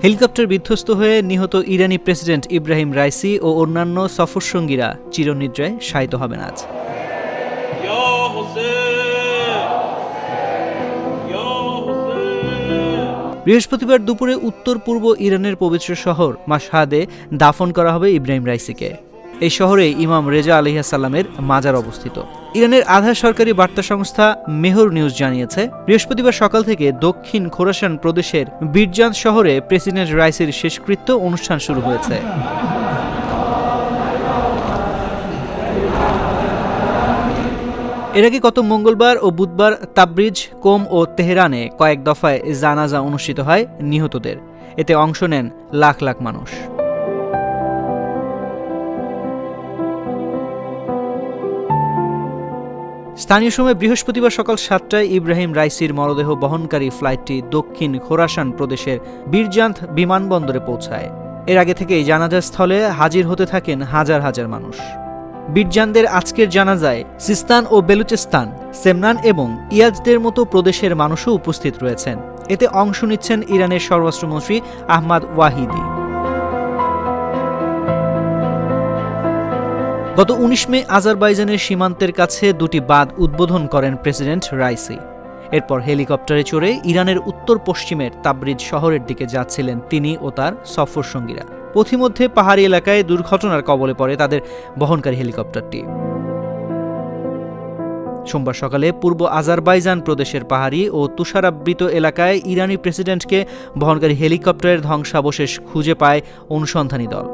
Helicopter বিধ্বস্ত হয়ে নিহত ইরানি প্রেসিডেন্ট ইব্রাহিম রাইসি ও অন্যান্য সফরসঙ্গীরা চিরনিদ্রায় শায়িত হবেন আজ। বৃহস্পতিবার দুপুরে উত্তর পূর্ব ইরানের পবিত্র শহর মাশহাদে দাফন করা হবে ইব্রাহিম রাইসিকে। এই শহরে ইমাম রেজা আলাইহিস সালামের মাজার অবস্থিত। ইরানের আধা সরকারি বার্তা সংস্থা মেহর নিউজ জানিয়েছে, বৃহস্পতিবার সকাল থেকে দক্ষিণ খোরাসান প্রদেশের বিরজান শহরে প্রেসিডেন্ট রাইসির শেষকৃত্য অনুষ্ঠান শুরু হয়েছে। এর আগে গত মঙ্গলবার ও বুধবার তাবরিজ, কোম ও তেহরানে কয়েক দফায় জানাজা অনুষ্ঠিত হয় নিহতদের। এতে অংশ নেন লাখ লাখ মানুষ। স্থানীয় সময় বৃহস্পতিবার সকাল 7টায় ইব্রাহিম রাইসির মরদেহ বহনকারী ফ্লাইটটি দক্ষিণ খোরাসান প্রদেশের বিরজান্ত বিমানবন্দরে পৌঁছায়। এর আগে থেকেই জানাজা স্থলে হাজির হতে থাকেন হাজার হাজার মানুষ। বিরজানদের আজকের জানাজায় সিস্তান ও বেলুচিস্তান, সেমনান এবং ইয়াজদের মতো প্রদেশের মানুষও উপস্থিত রয়েছেন। এতে অংশ নিচ্ছেন ইরানের স্বরাষ্ট্রমন্ত্রী আহমাদ ওয়াহিদি। গত 19 মে আজারবাইজানের সীমান্তের কাছে দুটি বাঁধ উদ্বোধন করেন প্রেসিডেন্ট রাইসি। এরপর হেলিকপ্টারে চড়ে ইরানের উত্তর পশ্চিমের তাবরিজ শহরের দিকে যাচ্ছিলেন তিনি ও তার সফরসঙ্গীরা। পথিমধ্যে পাহাড়ি এলাকায় দুর্ঘটনার কবলে পড়ে তাদের বহনকারী হেলিকপ্টারটি। সোমবার সকালে পূর্ব আজারবাইজান প্রদেশের পাহাড়ি ও তুষারাবৃত এলাকায় ইরানি প্রেসিডেন্টকে বহনকারী হেলিকপ্টারের ধ্বংসাবশেষ খুঁজে পায় অনুসন্ধানী দল।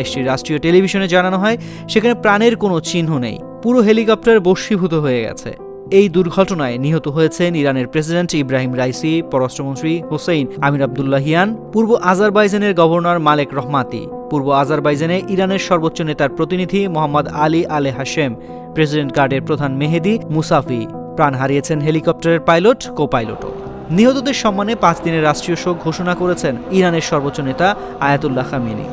দেশটির রাষ্ট্রীয় টেলিভিশনে জানানো হয়, সেখানে প্রাণের কোনো চিহ্ন নেই, পুরো হেলিকপ্টার বশীভূত হয়ে গেছে। এই দুর্ঘটনায় নিহত হয়েছেন ইরানের প্রেসিডেন্ট ইব্রাহিম রাইসি, পররাষ্ট্রমন্ত্রী হোসেইন আমির আবদুল্লাহিয়ান, পূর্ব আজারবাইজানের গভর্নর মালেক রহমাতি, পূর্ব আজারবাইজানে ইরানের সর্বোচ্চ নেতার প্রতিনিধি মোহাম্মদ আলী আলে হাশেম, প্রেসিডেন্ট গার্ডের প্রধান মেহেদি মুসাফি। প্রাণ হারিয়েছেন হেলিকপ্টারের পাইলট, কো পাইলটও। নিহতদের সম্মানে 5 দিনের রাষ্ট্রীয় শোক ঘোষণা করেছেন ইরানের সর্বোচ্চ নেতা আয়াতুল্লাহ খামেনি।